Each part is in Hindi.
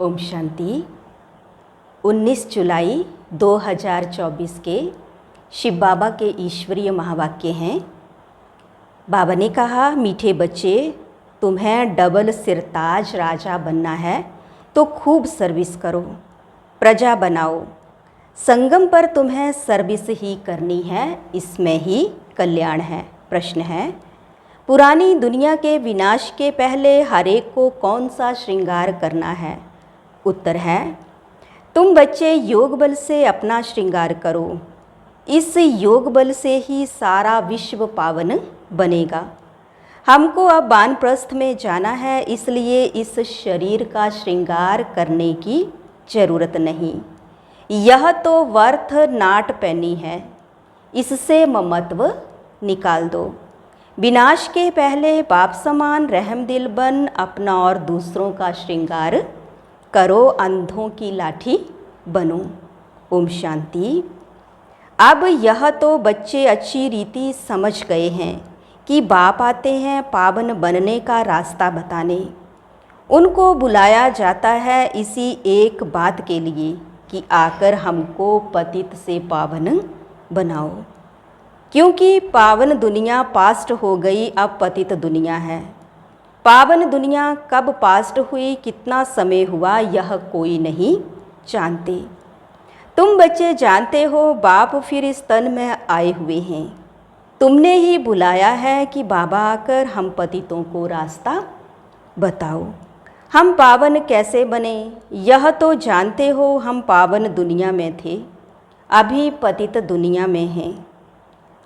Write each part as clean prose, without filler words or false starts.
ओम शांति। 19 जुलाई 2024 के शिव बाबा के ईश्वरीय महावाक्य हैं। बाबा ने कहा, मीठे बच्चे, तुम्हें डबल सिरताज राजा बनना है तो खूब सर्विस करो, प्रजा बनाओ। संगम पर तुम्हें सर्विस ही करनी है, इसमें ही कल्याण है। प्रश्न है, पुरानी दुनिया के विनाश के पहले हर एक को कौन सा श्रृंगार करना है? उत्तर है, तुम बच्चे योग बल से अपना श्रृंगार करो। इस योग बल से ही सारा विश्व पावन बनेगा। हमको अब वानप्रस्थ में जाना है, इसलिए इस शरीर का श्रृंगार करने की जरूरत नहीं। यह तो वर्थ नाट पैनी है, इससे ममत्व निकाल दो। विनाश के पहले बाप समान रहम दिल बन अपना और दूसरों का श्रृंगार करो, अंधों की लाठी बनो। ओम शांति। अब यह तो बच्चे अच्छी रीति समझ गए हैं कि बाप आते हैं पावन बनने का रास्ता बताने। उनको बुलाया जाता है इसी एक बात के लिए कि आकर हमको पतित से पावन बनाओ, क्योंकि पावन दुनिया पास्ट हो गई, अब पतित दुनिया है। पावन दुनिया कब पास्ट हुई, कितना समय हुआ, यह कोई नहीं जानते। तुम बच्चे जानते हो, बाप फिर इस तन में आए हुए हैं। तुमने ही बुलाया है कि बाबा आकर हम पतितों को रास्ता बताओ। हम पावन कैसे बने, यह तो जानते हो। हम पावन दुनिया में थे, अभी पतित दुनिया में हैं।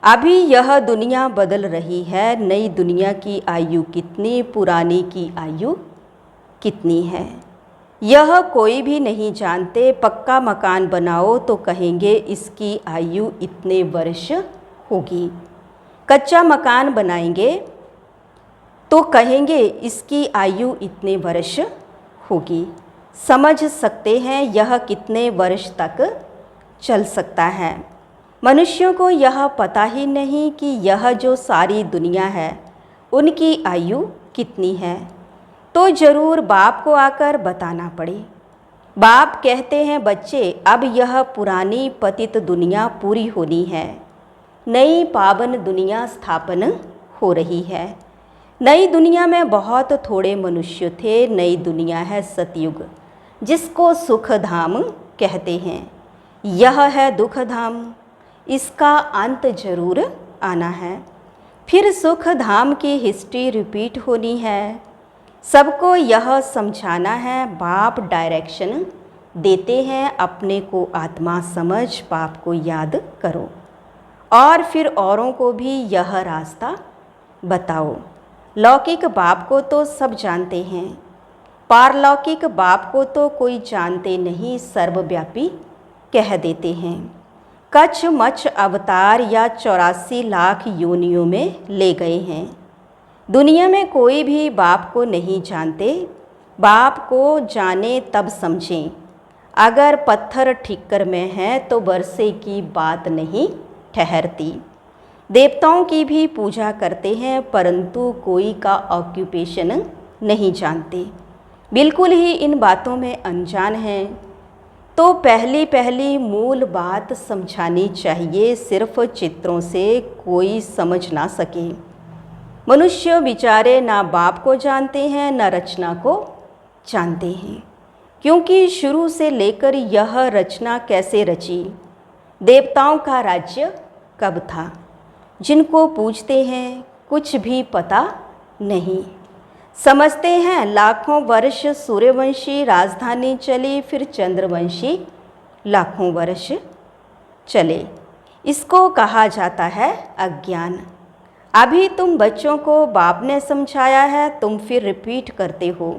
अभी यह दुनिया बदल रही है। नई दुनिया की आयु कितनी, पुरानी की आयु कितनी है, यह कोई भी नहीं जानते। पक्का मकान बनाओ तो कहेंगे इसकी आयु इतने वर्ष होगी। कच्चा मकान बनाएंगे तो कहेंगे इसकी आयु इतने वर्ष होगी। समझ सकते हैं यह कितने वर्ष तक चल सकता है। मनुष्यों को यह पता ही नहीं कि यह जो सारी दुनिया है उनकी आयु कितनी है, तो जरूर बाप को आकर बताना पड़े। बाप कहते हैं, बच्चे अब यह पुरानी पतित दुनिया पूरी होनी है, नई पावन दुनिया स्थापन हो रही है। नई दुनिया में बहुत थोड़े मनुष्य थे। नई दुनिया है सतयुग, जिसको सुख धाम कहते हैं। यह है दुख धाम, इसका अंत जरूर आना है। फिर सुख धाम की हिस्ट्री रिपीट होनी है। सबको यह समझाना है। बाप डायरेक्शन देते हैं, अपने को आत्मा समझ बाप को याद करो और फिर औरों को भी यह रास्ता बताओ। लौकिक बाप को तो सब जानते हैं, पारलौकिक बाप को तो कोई जानते नहीं, सर्वव्यापी कह देते हैं। कच्छ मच्छ अवतार या 84 लाख योनियों में ले गए हैं। दुनिया में कोई भी बाप को नहीं जानते। बाप को जाने तब समझें। अगर पत्थर ठिक्कर में है तो बरसे की बात नहीं ठहरती। देवताओं की भी पूजा करते हैं, परंतु कोई का ऑक्यूपेशन नहीं जानते। बिल्कुल ही इन बातों में अनजान हैं। तो पहली मूल बात समझानी चाहिए। सिर्फ चित्रों से कोई समझ ना सके। मनुष्य बेचारे ना बाप को जानते हैं, ना रचना को जानते हैं, क्योंकि शुरू से लेकर यह रचना कैसे रची, देवताओं का राज्य कब था, जिनको पूछते हैं कुछ भी पता नहीं। समझते हैं लाखों वर्ष सूर्यवंशी राजधानी चली, फिर चंद्रवंशी लाखों वर्ष चले। इसको कहा जाता है अज्ञान। अभी तुम बच्चों को बाप ने समझाया है, तुम फिर रिपीट करते हो।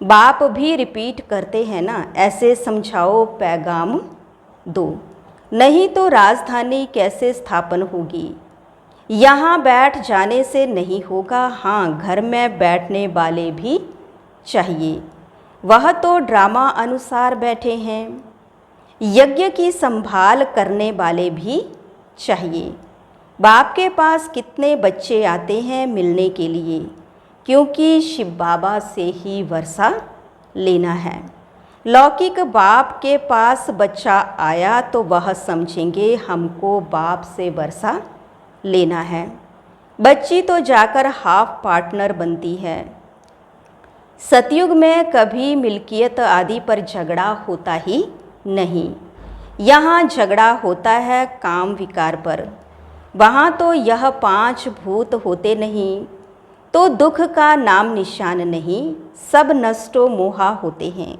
बाप भी रिपीट करते हैं ना, ऐसे समझाओ, पैगाम दो, नहीं तो राजधानी कैसे स्थापन होगी। यहाँ बैठ जाने से नहीं होगा। हाँ, घर में बैठने वाले भी चाहिए। वह तो ड्रामा अनुसार बैठे हैं। यज्ञ की संभाल करने वाले भी चाहिए। बाप के पास कितने बच्चे आते हैं मिलने के लिए, क्योंकि शिव बाबा से ही वर्षा लेना है। लौकिक बाप के पास बच्चा आया तो वह समझेंगे हमको बाप से वर्षा लेना है। बच्ची तो जाकर हाफ पार्टनर बनती है। सतयुग में कभी मिल्कियत आदि पर झगड़ा होता ही नहीं। यहाँ झगड़ा होता है काम विकार पर। वहाँ तो यह 5 भूत होते नहीं तो दुख का नाम निशान नहीं, सब नष्टो मोहा होते हैं।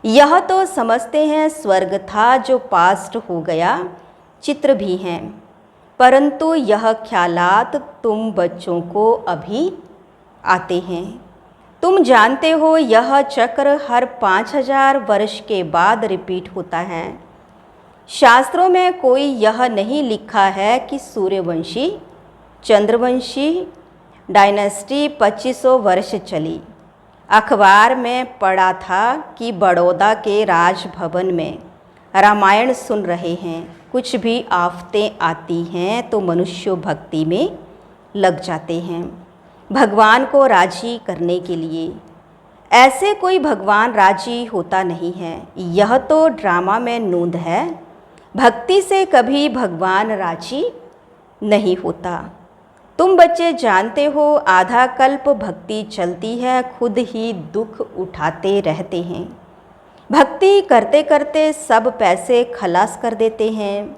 यह तो समझते हैं स्वर्ग था जो पास्ट हो गया, चित्र भी हैं, परंतु यह ख्यालात तुम बच्चों को अभी आते हैं। तुम जानते हो यह चक्र हर 5000 वर्ष के बाद रिपीट होता है। शास्त्रों में कोई यह नहीं लिखा है कि सूर्यवंशी चंद्रवंशी डायनेस्टी 2500 वर्ष चली। अखबार में पढ़ा था कि बड़ौदा के राजभवन में रामायण सुन रहे हैं। कुछ भी आफतें आती हैं तो मनुष्य भक्ति में लग जाते हैं भगवान को राजी करने के लिए। ऐसे कोई भगवान राजी होता नहीं है। यह तो ड्रामा में नूंद है। भक्ति से कभी भगवान राजी नहीं होता। तुम बच्चे जानते हो आधा कल्प भक्ति चलती है, खुद ही दुख उठाते रहते हैं। भक्ति करते करते सब पैसे खलास कर देते हैं।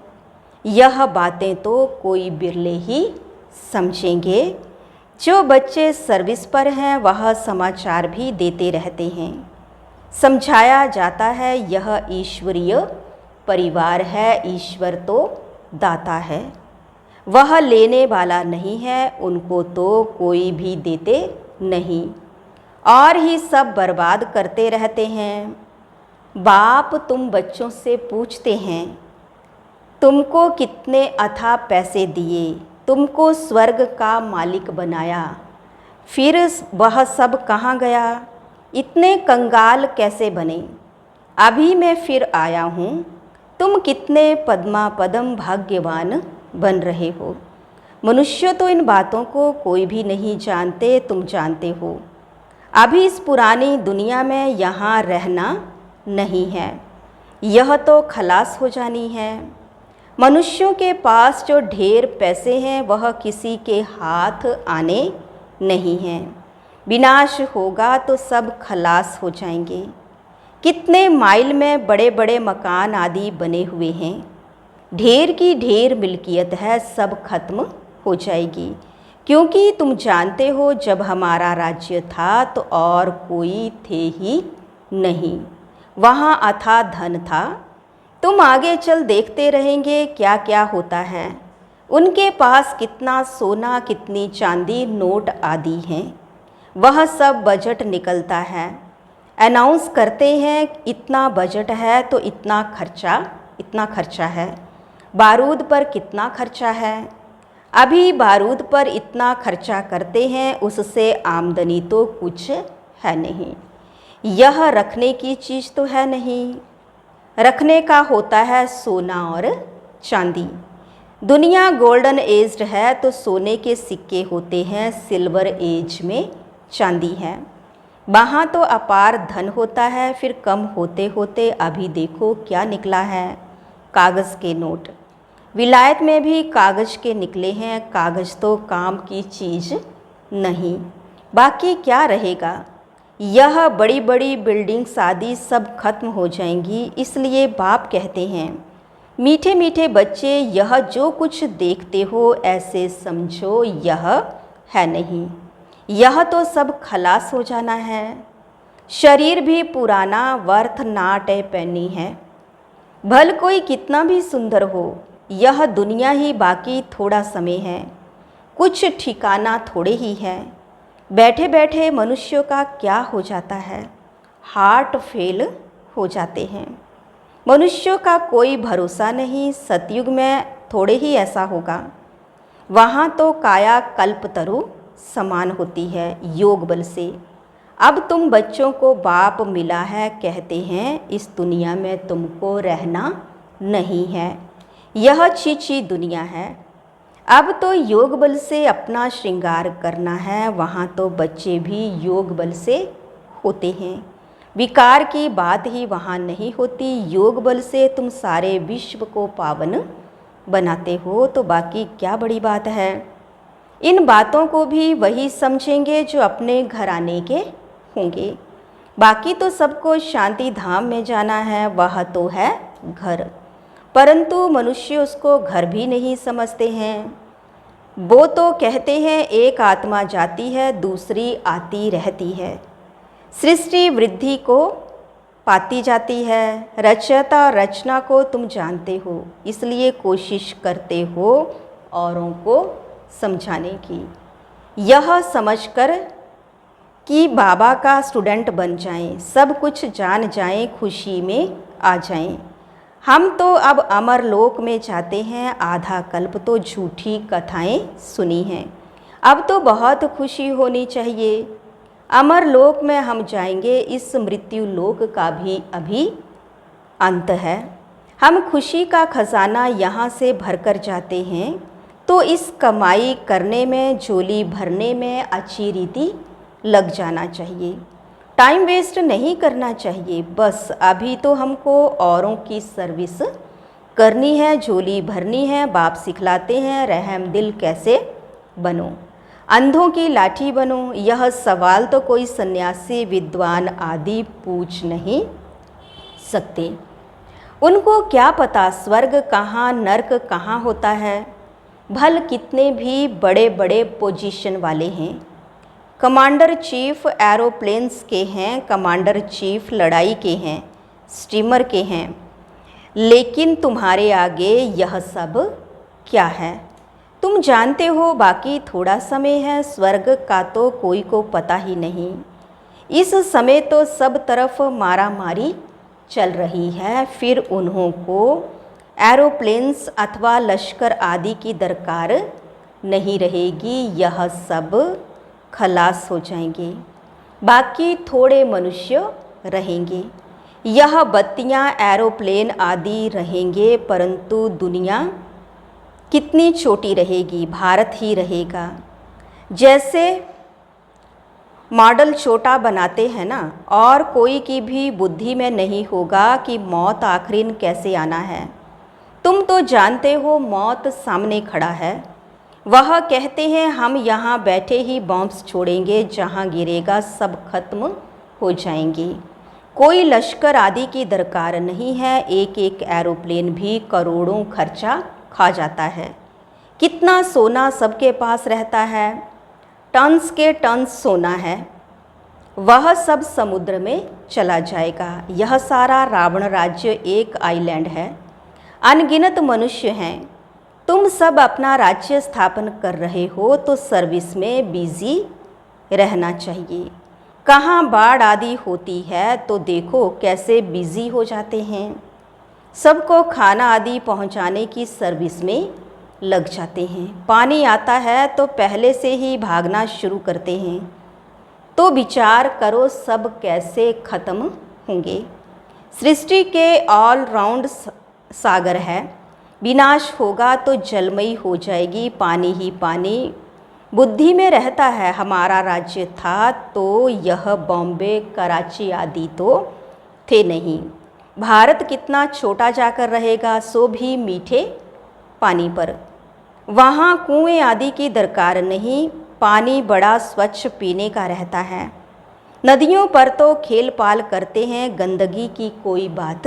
यह बातें तो कोई बिरले ही समझेंगे। जो बच्चे सर्विस पर हैं वह समाचार भी देते रहते हैं। समझाया जाता है यह ईश्वरीय परिवार है, ईश्वर तो दाता है, वह लेने वाला नहीं है, उनको तो कोई भी देते नहीं और ही सब बर्बाद करते रहते हैं। बाप तुम बच्चों से पूछते हैं तुमको कितने अथाह पैसे दिए, तुमको स्वर्ग का मालिक बनाया, फिर वह सब कहाँ गया, इतने कंगाल कैसे बने, अभी मैं फिर आया हूँ, तुम कितने पद्मापदम भाग्यवान बन रहे हो। मनुष्य तो इन बातों को कोई भी नहीं जानते, तुम जानते हो। अभी इस पुरानी दुनिया में यहाँ रहना नहीं है, यह तो खलास हो जानी है। मनुष्यों के पास जो ढेर पैसे हैं वह किसी के हाथ आने नहीं हैं। विनाश होगा तो सब खलास हो जाएंगे। कितने माइल में बड़े बड़े मकान आदि बने हुए हैं, ढेर की ढेर मिल्कियत है, सब खत्म हो जाएगी। क्योंकि तुम जानते हो जब हमारा राज्य था तो और कोई थे ही नहीं, वहाँ अथाह धन था। तुम आगे चल देखते रहेंगे क्या क्या होता है। उनके पास कितना सोना, कितनी चांदी, नोट आदि हैं, वह सब बजट निकलता है। अनाउंस करते हैं इतना बजट है तो इतना खर्चा है। बारूद पर कितना खर्चा है, अभी बारूद पर इतना खर्चा करते हैं, उससे आमदनी तो कुछ है नहीं। यह रखने की चीज़ तो है नहीं। रखने का होता है सोना और चांदी। दुनिया गोल्डन एज है तो सोने के सिक्के होते हैं, सिल्वर एज में चांदी है। वहाँ तो अपार धन होता है, फिर कम होते होते अभी देखो क्या निकला है, कागज़ के नोट। विलायत में भी कागज़ के निकले हैं। कागज़ तो काम की चीज़ नहीं, बाकी क्या रहेगा। यह बड़ी बड़ी बिल्डिंग्स आदि सब खत्म हो जाएंगी। इसलिए बाप कहते हैं मीठे मीठे बच्चे, यह जो कुछ देखते हो ऐसे समझो यह है नहीं, यह तो सब खलास हो जाना है। शरीर भी पुराना, वर्थ नाट ए पैनी है। भल कोई कितना भी सुंदर हो, यह दुनिया ही बाकी थोड़ा समय है, कुछ ठिकाना थोड़े ही है। बैठे बैठे मनुष्यों का क्या हो जाता है, हार्ट फेल हो जाते हैं। मनुष्यों का कोई भरोसा नहीं। सतयुग में थोड़े ही ऐसा होगा। वहाँ तो काया कल्पतरु समान होती है योग बल से। अब तुम बच्चों को बाप मिला है, कहते हैं इस दुनिया में तुमको रहना नहीं है, यह छी दुनिया है। अब तो योग बल से अपना श्रृंगार करना है। वहाँ तो बच्चे भी योग बल से होते हैं। विकार की बात ही वहाँ नहीं होती। योग बल से तुम सारे विश्व को पावन बनाते हो, तो बाकी क्या बड़ी बात है। इन बातों को भी वही समझेंगे जो अपने घराने के होंगे। बाकी तो सबको शांति धाम में जाना है, वह तो है घर, परंतु मनुष्य उसको घर भी नहीं समझते हैं। वो तो कहते हैं एक आत्मा जाती है, दूसरी आती रहती है। सृष्टि वृद्धि को पाती जाती है। रचयिता और रचना को तुम जानते हो, इसलिए कोशिश करते हो औरों को समझाने की। यह समझकर कि बाबा का स्टूडेंट बन जाएं, सब कुछ जान जाएं, खुशी में आ जाएं। हम तो अब अमर लोक में जाते हैं, आधा कल्प तो झूठी कथाएं सुनी हैं, अब तो बहुत खुशी होनी चाहिए। अमर लोक में हम जाएंगे, इस मृत्यु लोक का भी अभी अंत है। हम खुशी का खजाना यहाँ से भरकर जाते हैं, तो इस कमाई करने में, झोली भरने में अच्छी रीति लग जाना चाहिए। टाइम वेस्ट नहीं करना चाहिए। बस अभी तो हमको औरों की सर्विस करनी है, झोली भरनी है। बाप सिखलाते हैं रहम दिल कैसे बनो, अंधों की लाठी बनो। यह सवाल तो कोई सन्यासी, विद्वान आदि पूछ नहीं सकते। उनको क्या पता स्वर्ग कहाँ, नर्क कहाँ होता है। भल कितने भी बड़े बड़े पोजीशन वाले हैं, कमांडर चीफ एरोप्लेन्स के हैं, कमांडर चीफ लड़ाई के हैं, स्टीमर के हैं, लेकिन तुम्हारे आगे यह सब क्या है तुम जानते हो। बाकी थोड़ा समय है, स्वर्ग का तो कोई को पता ही नहीं। इस समय तो सब तरफ मारा मारी चल रही है, फिर उन्हों को एरोप्लेन्स अथवा लश्कर आदि की दरकार नहीं रहेगी, यह सब खलास हो जाएंगे। बाकी थोड़े मनुष्य रहेंगे, यह बत्तियां एरोप्लेन आदि रहेंगे, परंतु दुनिया कितनी छोटी रहेगी, भारत ही रहेगा। जैसे मॉडल छोटा बनाते हैं ना, और कोई की भी बुद्धि में नहीं होगा कि मौत आखिर कैसे आना है। तुम तो जानते हो मौत सामने खड़ा है। वह कहते हैं हम यहाँ बैठे ही बॉम्ब्स छोड़ेंगे, जहाँ गिरेगा सब खत्म हो जाएंगे। कोई लश्कर आदि की दरकार नहीं है, एक एक एरोप्लेन भी करोड़ों खर्चा खा जाता है। कितना सोना सबके पास रहता है, टन्स के टन्स सोना है, वह सब समुद्र में चला जाएगा। यह सारा रावण राज्य एक आइलैंड है, अनगिनत मनुष्य हैं। तुम सब अपना राज्य स्थापन कर रहे हो, तो सर्विस में बिजी रहना चाहिए। कहाँ बाढ़ आदि होती है तो देखो कैसे बिजी हो जाते हैं, सबको खाना आदि पहुँचाने की सर्विस में लग जाते हैं। पानी आता है तो पहले से ही भागना शुरू करते हैं। तो विचार करो सब कैसे ख़त्म होंगे। सृष्टि के ऑल राउंड सागर है, विनाश होगा तो जलमयी हो जाएगी, पानी ही पानी बुद्धि में रहता है। हमारा राज्य था तो यह बॉम्बे कराची आदि तो थे नहीं। भारत कितना छोटा जाकर रहेगा, सो भी मीठे पानी पर। वहाँ कुएं आदि की दरकार नहीं, पानी बड़ा स्वच्छ पीने का रहता है। नदियों पर तो खेल पाल करते हैं, गंदगी की कोई बात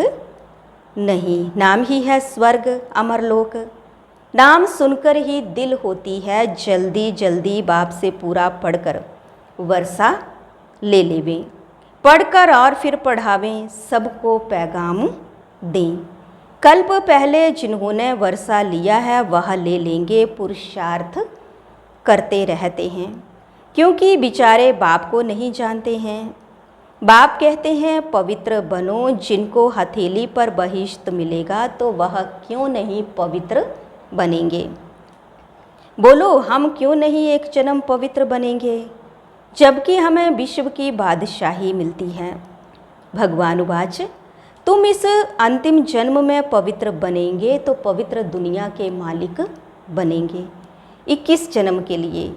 नहीं। नाम ही है स्वर्ग अमरलोक, नाम सुनकर ही दिल होती है जल्दी जल्दी बाप से पूरा पढ़कर वर्षा ले लेवें, पढ़कर और फिर पढ़ावें, सबको पैगाम दें। कल्प पहले जिन्होंने वर्षा लिया है वह ले लेंगे, पुरुषार्थ करते रहते हैं, क्योंकि बेचारे बाप को नहीं जानते हैं। बाप कहते हैं पवित्र बनो, जिनको हथेली पर बहिश्त मिलेगा तो वह क्यों नहीं पवित्र बनेंगे। बोलो हम क्यों नहीं एक जन्म पवित्र बनेंगे, जबकि हमें विश्व की बादशाही मिलती है। भगवान उवाच तुम इस अंतिम जन्म में पवित्र बनेंगे तो पवित्र दुनिया के मालिक बनेंगे। 21 जन्म के लिए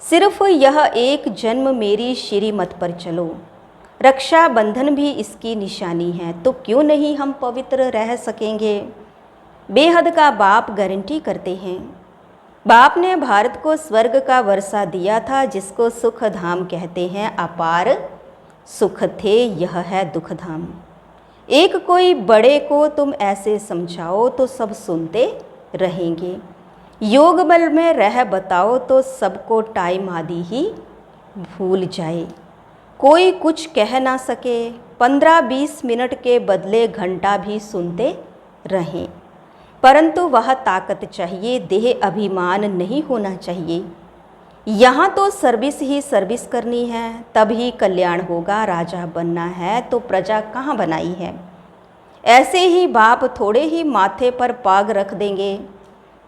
सिर्फ यह एक जन्म मेरी श्रीमत पर चलो, रक्षाबंधन भी इसकी निशानी है, तो क्यों नहीं हम पवित्र रह सकेंगे। बेहद का बाप गारंटी करते हैं। बाप ने भारत को स्वर्ग का वर्षा दिया था, जिसको सुख धाम कहते हैं। अपार सुख थे, यह है दुख धाम। एक कोई बड़े को तुम ऐसे समझाओ तो सब सुनते रहेंगे। योग बल में रह बताओ तो सबको टाइम आदि ही भूल जाए। कोई कुछ कह ना सके, 15-20 मिनट के बदले घंटा भी सुनते रहें, परंतु वह ताकत चाहिए, देह अभिमान नहीं होना चाहिए। यहाँ तो सर्विस ही सर्विस करनी है, तभी कल्याण होगा। राजा बनना है तो प्रजा कहाँ बनाई है। ऐसे ही बाप थोड़े ही माथे पर पाग रख देंगे,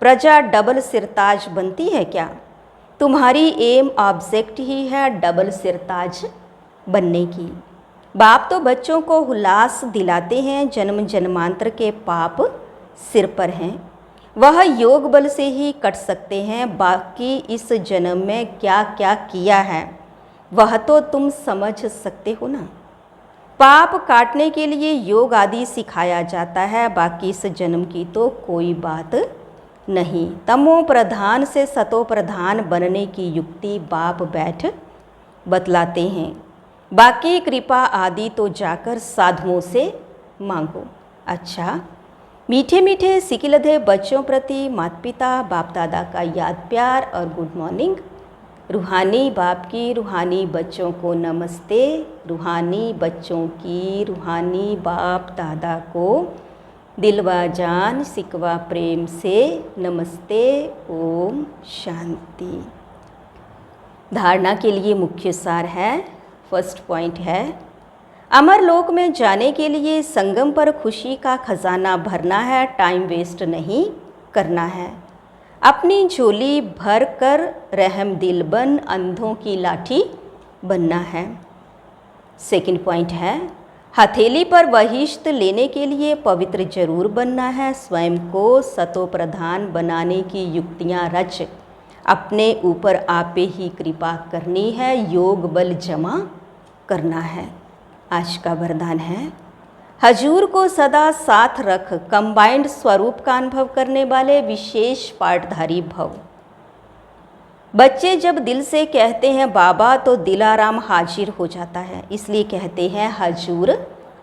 प्रजा डबल सिरताज बनती है क्या। तुम्हारी एम ऑब्जेक्ट ही है डबल सिरताज बनने की। बाप तो बच्चों को उल्लास दिलाते हैं, जन्म जन्मांतर के पाप सिर पर हैं, वह योग बल से ही कट सकते हैं। बाकी इस जन्म में क्या क्या किया है वह तो तुम समझ सकते हो ना। पाप काटने के लिए योग आदि सिखाया जाता है, बाकी इस जन्म की तो कोई बात नहीं। तमो प्रधान से सतो प्रधान बनने की युक्ति बाप बैठ बतलाते हैं। बाकी कृपा आदि तो जाकर साधुओं से मांगो। अच्छा, मीठे मीठे सिकिलधे बच्चों प्रति माता पिता बाप दादा का याद प्यार और गुड मॉर्निंग। रूहानी बाप की रूहानी बच्चों को नमस्ते। रूहानी बच्चों की रूहानी बाप दादा को दिलवा जान सिकवा प्रेम से नमस्ते। ओम शांति। धारणा के लिए मुख्य सार है, फर्स्ट पॉइंट है, अमर लोक में जाने के लिए संगम पर खुशी का खजाना भरना है, टाइम वेस्ट नहीं करना है। अपनी झोली भर कर रहम दिल बन अंधों की लाठी बनना है। सेकंड पॉइंट है, हथेली पर वहिष्ठ लेने के लिए पवित्र जरूर बनना है। स्वयं को सतो प्रधान बनाने की युक्तियां रच अपने ऊपर आपे ही कृपा करनी है, योग बल जमा करना है। आज का वरदान है, हजूर को सदा साथ रख, कंबाइंड स्वरूप का अनुभव करने वाले विशेष पाठधारी भव। बच्चे जब दिल से कहते हैं बाबा तो दिलाराम हाजिर हो जाता है, इसलिए कहते हैं हजूर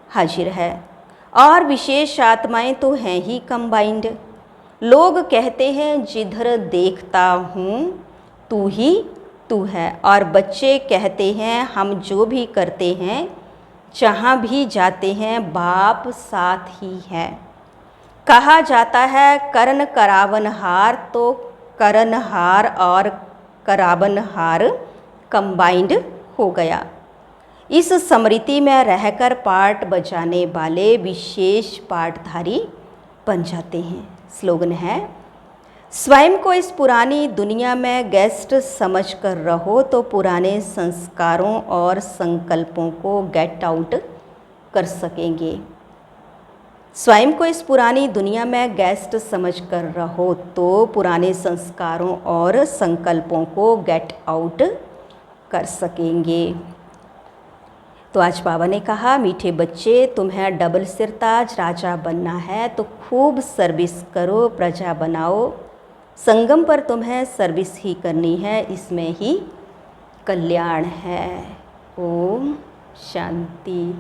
हाजिर है। और विशेष आत्माएं तो हैं ही कंबाइंड। लोग कहते हैं जिधर देखता हूँ तू ही तू है, और बच्चे कहते हैं हम जो भी करते हैं जहाँ भी जाते हैं बाप साथ ही है। कहा जाता है करण करावनहार, तो करणहार और करावनहार कंबाइंड हो गया। इस स्मृति में रहकर पाठ बजाने वाले विशेष पाठधारी बन जाते हैं। स्लोगन है, स्वयं को इस पुरानी दुनिया में गेस्ट समझ कर रहो तो पुराने संस्कारों और संकल्पों को गेट आउट कर सकेंगे। स्वयं को इस पुरानी दुनिया में गेस्ट समझ कर रहो तो पुराने संस्कारों और संकल्पों को गेट आउट कर सकेंगे। तो आज बाबा ने कहा, मीठे बच्चे तुम्हें डबल सिरताज राजा बनना है तो खूब सर्विस करो, प्रजा बनाओ। संगम पर तुम्हें सर्विस ही करनी है, इसमें ही कल्याण है। ओम शांति।